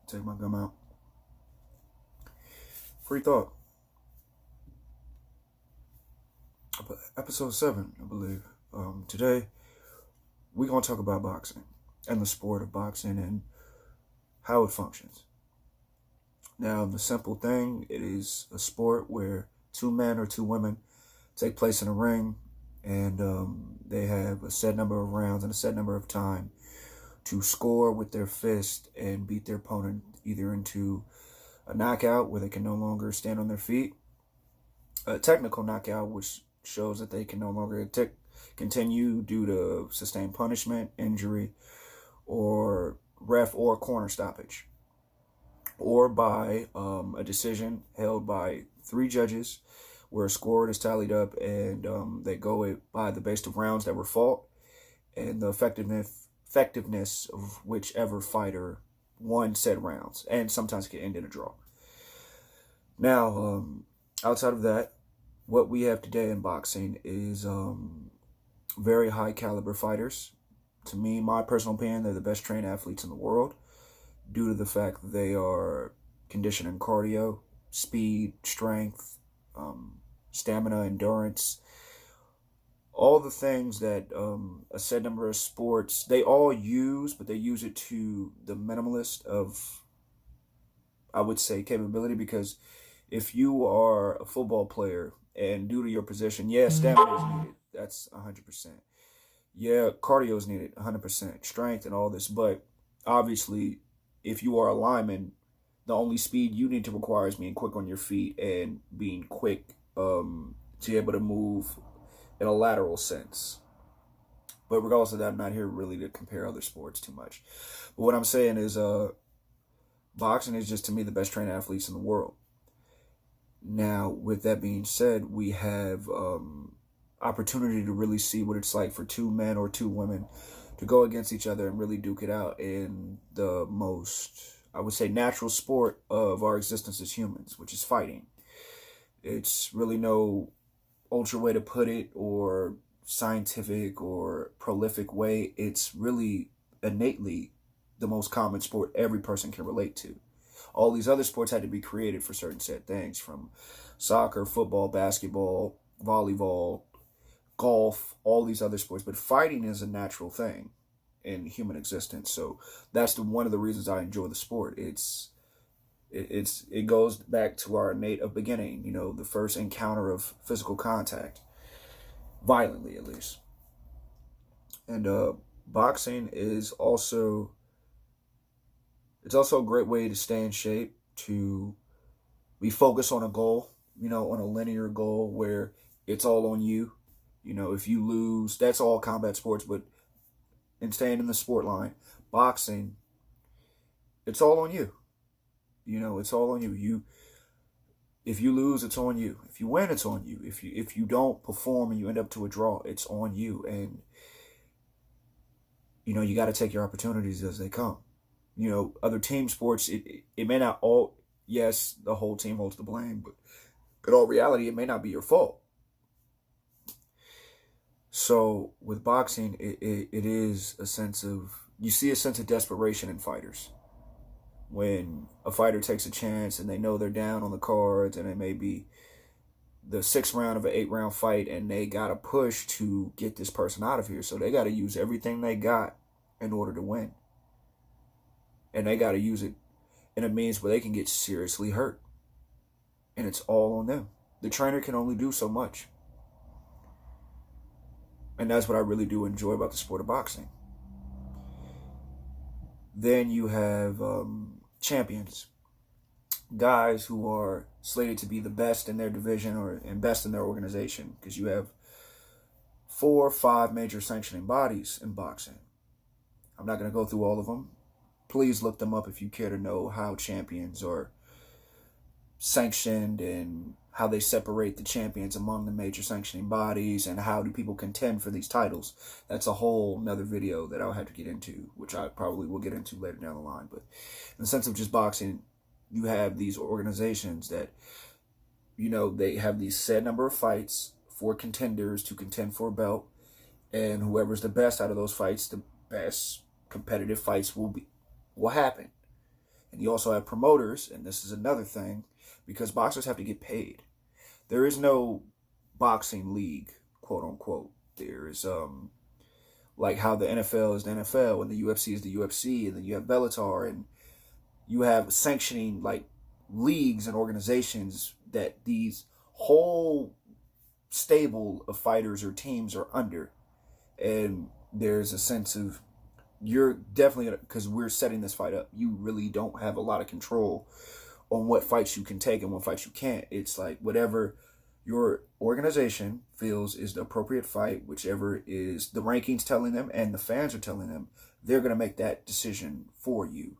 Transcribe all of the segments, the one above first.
Take my gum out. Free thought. Episode 7, I believe. Today, we're going to talk about boxing and the sport of boxing and how it functions. Now, the simple thing, it is a sport where two men or two women take place in a ring, and they have a set number of rounds and a set number of time to score with their fist and beat their opponent either into a knockout where they can no longer stand on their feet, a technical knockout which shows that they can no longer continue due to sustained punishment, injury, or ref or corner stoppage, or by a decision held by 3 judges where a score is tallied up and they go by the base of rounds that were fought and the effectiveness of whichever fighter won said rounds, and sometimes can end in a draw. Now, outside of that, what we have today in boxing is very high caliber fighters. To me, my personal opinion, they're the best trained athletes in the world due to the fact that they are conditioned in cardio, speed, strength, stamina, endurance, all the things that a set number of sports, they all use, but they use it to the minimalist of, I would say, capability. Because if you are a football player and due to your position, yeah, stamina is needed. That's 100%. Yeah, cardio is needed, 100%. Strength and all this. But obviously, if you are a lineman, the only speed you need to require is being quick on your feet and being quick to be able to move in a lateral sense. But regardless of that, I'm not here really to compare other sports too much. But what I'm saying is boxing is just, to me, the best trained athletes in the world. Now, with that being said, we have opportunity to really see what it's like for 2 men or 2 women to go against each other and really duke it out in the most, I would say, natural sport of our existence as humans, which is fighting. It's really no ultra way to put it or scientific or prolific way. It's really innately the most common sport every person can relate to. All these other sports had to be created for certain set things, from soccer, football, basketball, volleyball, golf, all these other sports. But fighting is a natural thing in human existence. So that's one of the reasons I enjoy the sport. It goes back to our innate of beginning, the first encounter of physical contact, violently at least. And boxing is also, it's also a great way to stay in shape, to be focused on a goal, on a linear goal where it's all on you. If you lose, that's all combat sports, but in staying in the sport line, boxing, it's all on you. It's all on you. If you lose, it's on you. If you win, it's on you. If you don't perform and you end up to a draw, it's on you. And you got to take your opportunities as they come. Other team sports, it may not all. Yes, the whole team holds the blame, but in all reality, it may not be your fault. So with boxing, it is a sense of, you see a sense of desperation in fighters. When a fighter takes a chance and they know they're down on the cards and it may be the 6th round of an 8-round fight and they got to push to get this person out of here. So they got to use everything they got in order to win. And they got to use it in a means where they can get seriously hurt. And it's all on them. The trainer can only do so much. And that's what I really do enjoy about the sport of boxing. Then you have champions, guys who are slated to be the best in their division and best in their organization, because you have 4 or 5 major sanctioning bodies in boxing. I'm not going to go through all of them. Please look them up if you care to know how champions are sanctioned and how they separate the champions among the major sanctioning bodies and how do people contend for these titles. That's a whole nother video that I'll have to get into, which I probably will get into later down the line. But in the sense of just boxing, you have these organizations that, they have these set number of fights for contenders to contend for a belt, and whoever's the best out of those fights, the best competitive fights will happen. And you also have promoters, and this is another thing, because boxers have to get paid. There is no boxing league, quote unquote. There's like how the NFL is the NFL and the UFC is the UFC, and then you have Bellator, and you have sanctioning like leagues and organizations that these whole stable of fighters or teams are under. And there's a sense of, you're definitely, because we're setting this fight up, you really don't have a lot of control on what fights you can take and what fights you can't. It's like whatever your organization feels is the appropriate fight, whichever is the rankings telling them and the fans are telling them, they're going to make that decision for you.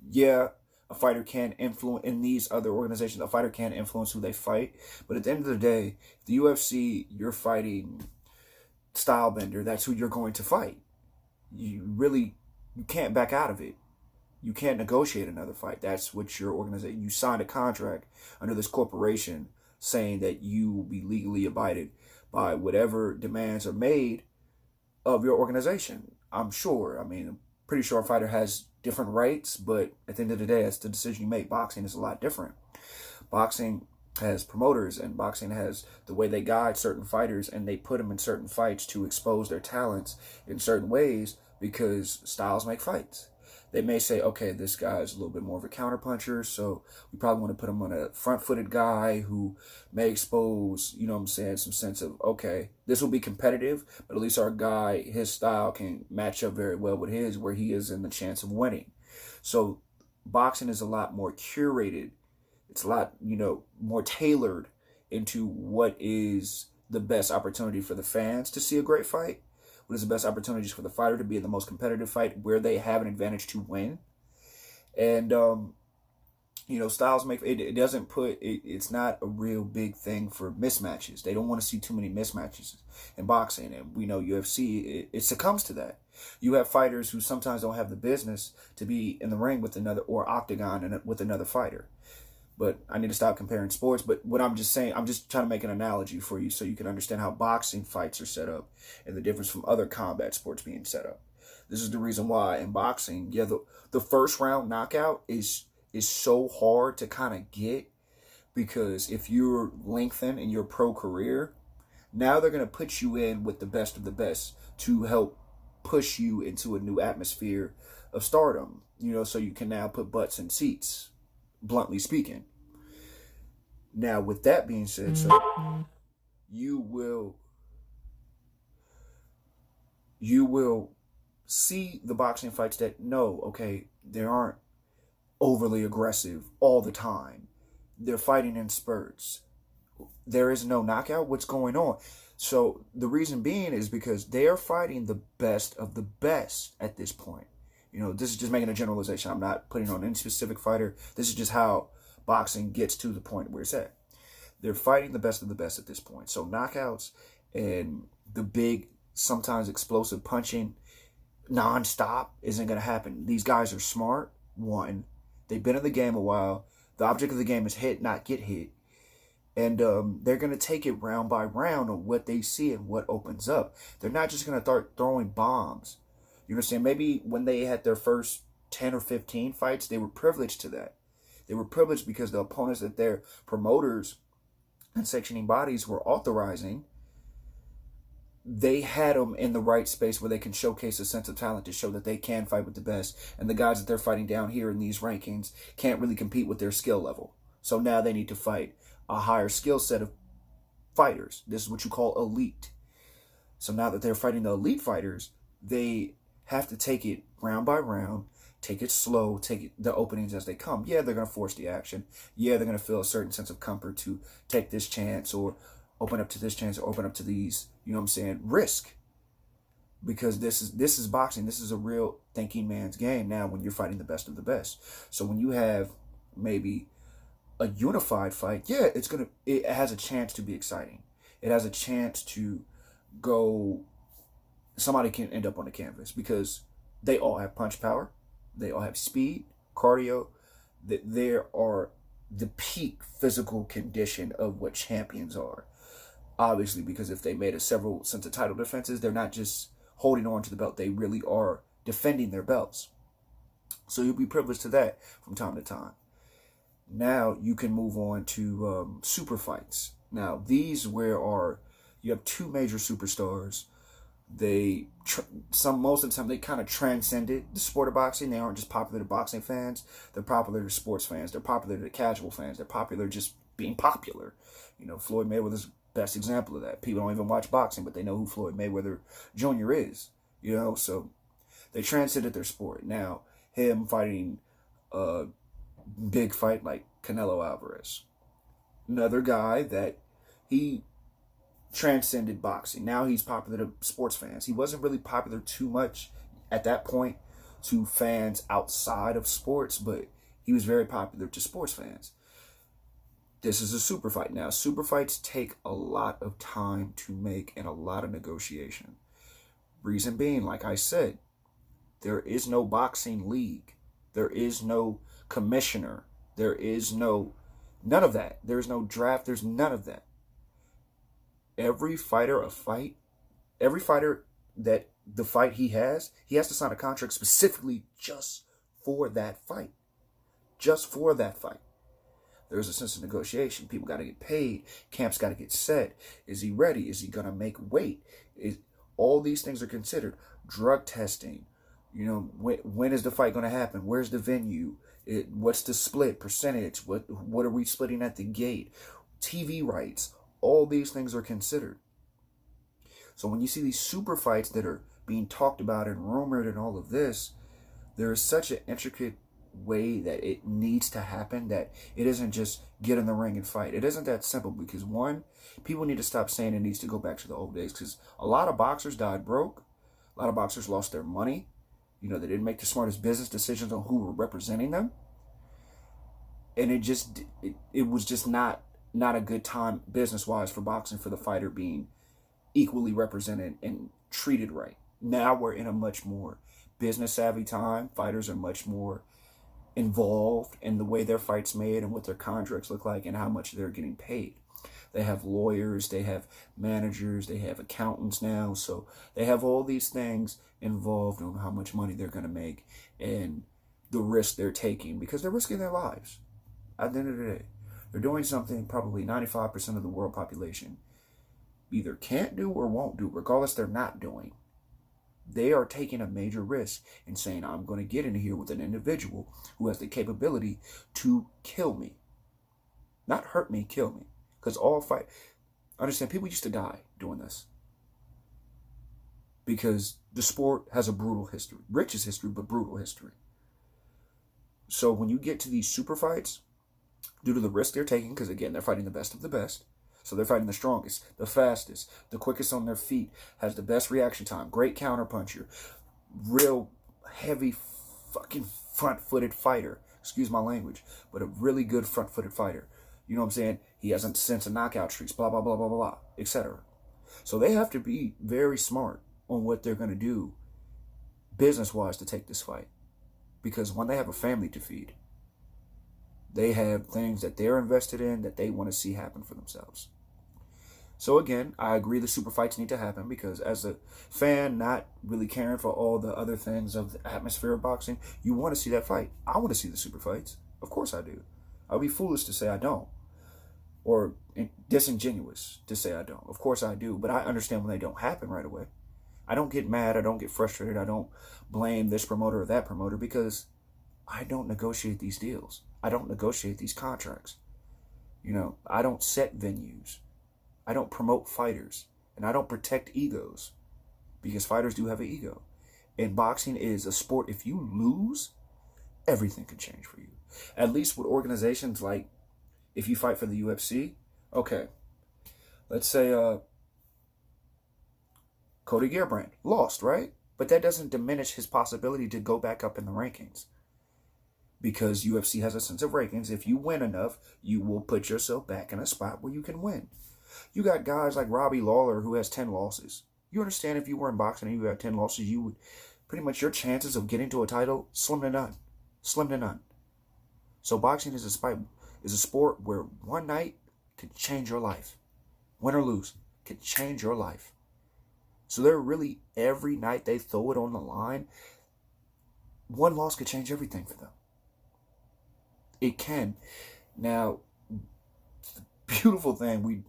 Yeah, a fighter can influence, in these other organizations, a fighter can influence who they fight, but at the end of the day, the UFC, you're fighting Stylebender, that's who you're going to fight. You can't back out of it. You can't negotiate another fight. That's what your organization, you signed a contract under this corporation saying that you will be legally abided by whatever demands are made of your organization. I'm sure. I mean, I'm pretty sure a fighter has different rights, but at the end of the day, that's the decision you make. Boxing is a lot different. Boxing has promoters, and boxing has the way they guide certain fighters, and they put them in certain fights to expose their talents in certain ways, because styles make fights. They may say, okay, this guy's a little bit more of a counterpuncher, so we probably want to put him on a front-footed guy who may expose, you know what I'm saying, some sense of, okay, this will be competitive, but at least our guy, his style can match up very well with his, where he is in the chance of winning. So boxing is a lot more curated. It's a lot, more tailored into what is the best opportunity for the fans to see a great fight, what is the best opportunities for the fighter to be in the most competitive fight where they have an advantage to win. And, styles make, it doesn't put, it's not a real big thing for mismatches. They don't want to see too many mismatches in boxing. And we know UFC, it succumbs to that. You have fighters who sometimes don't have the business to be in the ring with another, or octagon and with another fighter. But I need to stop comparing sports. But what I'm just saying, I'm just trying to make an analogy for you so you can understand how boxing fights are set up and the difference from other combat sports being set up. This is the reason why in boxing, the first round knockout is so hard to kind of get, because if you're lengthened in your pro career, now they're going to put you in with the best of the best to help push you into a new atmosphere of stardom, so you can now put butts in seats, bluntly speaking. Now, with that being said, so you will see the boxing fights that, no, okay, they aren't overly aggressive all the time. They're fighting in spurts. There is no knockout. What's going on? So the reason being is because they are fighting the best of the best at this point. This is just making a generalization. I'm not putting on any specific fighter. This is just how boxing gets to the point where it's at. They're fighting the best of the best at this point. So knockouts and the big, sometimes explosive punching nonstop isn't going to happen. These guys are smart. One, they've been in the game a while. The object of the game is hit, not get hit. And they're going to take it round by round on what they see and what opens up. They're not just going to start throwing bombs. You understand? Maybe when they had their first 10 or 15 fights, they were privileged to that. They were privileged because the opponents that their promoters and sanctioning bodies were authorizing, they had them in the right space where they can showcase a sense of talent to show that they can fight with the best. And the guys that they're fighting down here in these rankings can't really compete with their skill level. So now they need to fight a higher skill set of fighters. This is what you call elite. So now that they're fighting the elite fighters, they have to take it round by round, take it slow, take the openings as they come. Yeah, they're going to force the action. Yeah, they're going to feel a certain sense of comfort to take this chance or open up to this chance or open up to these, risk. Because this is boxing. This is a real thinking man's game now when you're fighting the best of the best. So when you have maybe a unified fight, yeah, it has a chance to be exciting. It has a chance to go, somebody can end up on the canvas because they all have punch power. They all have speed, cardio. There are the peak physical condition of what champions are. Obviously, because if they made several sets of title defenses, they're not just holding on to the belt. They really are defending their belts. So you'll be privileged to that from time to time. Now you can move on to super fights. Now these you have two major superstars. Most of the time they kind of transcended the sport of boxing. They aren't just popular to boxing fans. They're popular to sports fans. They're popular to casual fans. They're popular just being popular. Floyd Mayweather's the best example of that. People don't even watch boxing, but they know who Floyd Mayweather Jr. is. So they transcended their sport. Now him fighting a big fight like Canelo Alvarez, another guy that he transcended boxing. Now he's popular to sports fans. He wasn't really popular too much at that point to fans outside of sports, but he was very popular to sports fans. This is a super fight. Now, super fights take a lot of time to make and a lot of negotiation. Reason being, like I said, there is no boxing league. There is no commissioner. There is none of that. There's no draft. There's none of that. Every fighter that the fight he has to sign a contract specifically just for that fight. Just for that fight. There's a sense of negotiation. People got to get paid. Camps got to get set. Is he ready? Is he going to make weight? All these things are considered. Drug testing. When is the fight going to happen? Where's the venue? What's the split percentage? What are we splitting at the gate? TV rights. All these things are considered. So when you see these super fights that are being talked about and rumored and all of this, there is such an intricate way that it needs to happen that it isn't just get in the ring and fight. It isn't that simple because, one, people need to stop saying it needs to go back to the old days because a lot of boxers died broke. A lot of boxers lost their money. They didn't make the smartest business decisions on who were representing them. And it was just not a good time business-wise for boxing for the fighter being equally represented and treated right. Now we're in a much more business-savvy time. Fighters are much more involved in the way their fights made and what their contracts look like and how much they're getting paid. They have lawyers, they have managers, they have accountants now. So they have all these things involved on how much money they're going to make and the risk they're taking because they're risking their lives. At the end of the day, they're doing something probably 95% of the world population either can't do or won't do, regardless they're not doing. They are taking a major risk and saying, I'm going to get in here with an individual who has the capability to kill me. Not hurt me, kill me. Because understand, people used to die doing this. Because the sport has a brutal history. Richest history, but brutal history. So when you get to these super fights, due to the risk they're taking, because again, they're fighting the best of the best. So they're fighting the strongest, the fastest, the quickest on their feet, has the best reaction time, great counter puncher, real heavy fucking front-footed fighter. Excuse my language, but a really good front-footed fighter. You know what I'm saying? He has a sense of knockout streaks, blah, blah, blah, blah, blah, etc. So they have to be very smart on what they're going to do business-wise to take this fight. Because when they have a family to feed, they have things that they're invested in that they want to see happen for themselves. So again, I agree the super fights need to happen because as a fan, not really caring for all the other things of the atmosphere of boxing, you want to see that fight. I want to see the super fights. Of course I do. I'll be foolish to say I don't. Or disingenuous to say I don't. Of course I do, but I understand when they don't happen right away. I don't get mad. I don't get frustrated. I don't blame this promoter or that promoter because I don't negotiate these deals. I don't negotiate these contracts. I don't set venues. I don't promote fighters. And I don't protect egos. Because fighters do have an ego. And boxing is a sport, if you lose, everything can change for you. At least with organizations like, if you fight for the UFC, okay, let's say Cody Garbrandt lost, right? But that doesn't diminish his possibility to go back up in the rankings. Because UFC has a sense of rankings. If you win enough, you will put yourself back in a spot where you can win. You got guys like Robbie Lawler who has 10 losses. You understand if you were in boxing and you had 10 losses, you would pretty much your chances of getting to a title slim to none. Slim to none. So boxing is a sport where one night can change your life. Win or lose can change your life. So they're really, every night they throw it on the line, one loss could change everything for them. It can. Now, the beautiful thing, we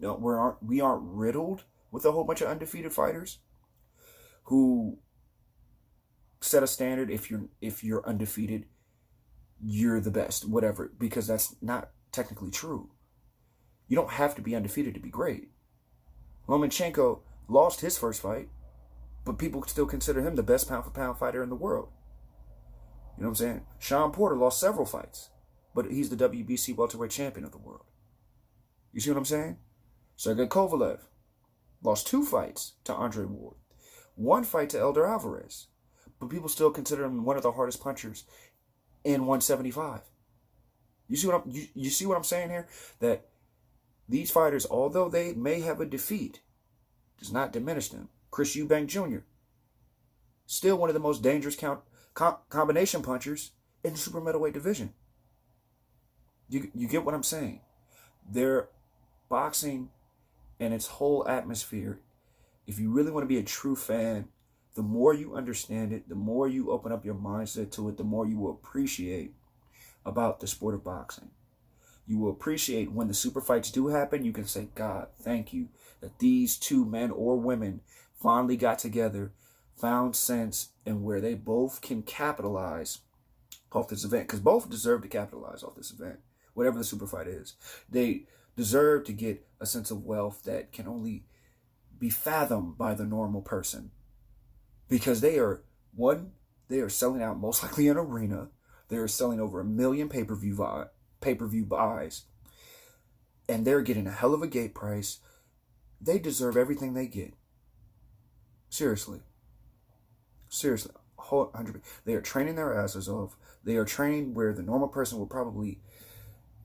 aren't riddled with a whole bunch of undefeated fighters who set a standard. If you're undefeated, you're the best, whatever, because that's not technically true. You don't have to be undefeated to be great. Lomachenko lost his first fight, but people still consider him the best pound for pound fighter in the world. You know what I'm saying? Sean Porter lost several fights, but he's the WBC welterweight champion of the world. You see what I'm saying? Sergey Kovalev lost 2 fights to Andre Ward, 1 fight to Elder Alvarez, but people still consider him one of the hardest punchers in 175. You see what I'm saying here? That these fighters, although they may have a defeat, does not diminish them. Chris Eubank Jr., still one of the most dangerous combination punchers in the super middleweight division. You get what I'm saying? Their boxing and its whole atmosphere, if you really want to be a true fan, the more you understand it, the more you open up your mindset to it, the more you will appreciate about the sport of boxing. You will appreciate when the super fights do happen. You can say, God, thank you that these 2 men or women finally got together, found sense, and where they both can capitalize off this event. Because both deserve to capitalize off this event, whatever the super fight is. They deserve to get a sense of wealth that can only be fathomed by the normal person. Because they are selling out most likely an arena. They are selling over 1 million pay-per-view buys. And they're getting a hell of a gate price. They deserve everything they get. Seriously. 100%. They are training their asses off. They are training where the normal person will probably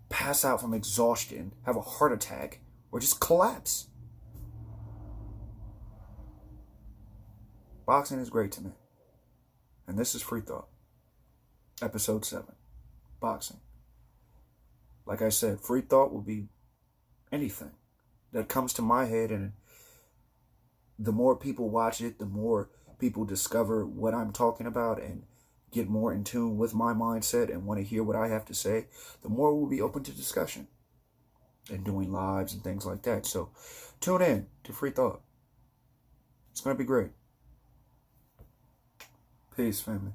pass out from exhaustion, have a heart attack, or just collapse. Boxing is great to me. And this is Free Thought, episode 7, boxing. Like I said, Free Thought will be anything that comes to my head, and the more people watch it, the more people discover what I'm talking about and get more in tune with my mindset and want to hear what I have to say, the more we'll be open to discussion and doing lives and things like that. So tune in to Free Thought. It's going to be great. Peace, family.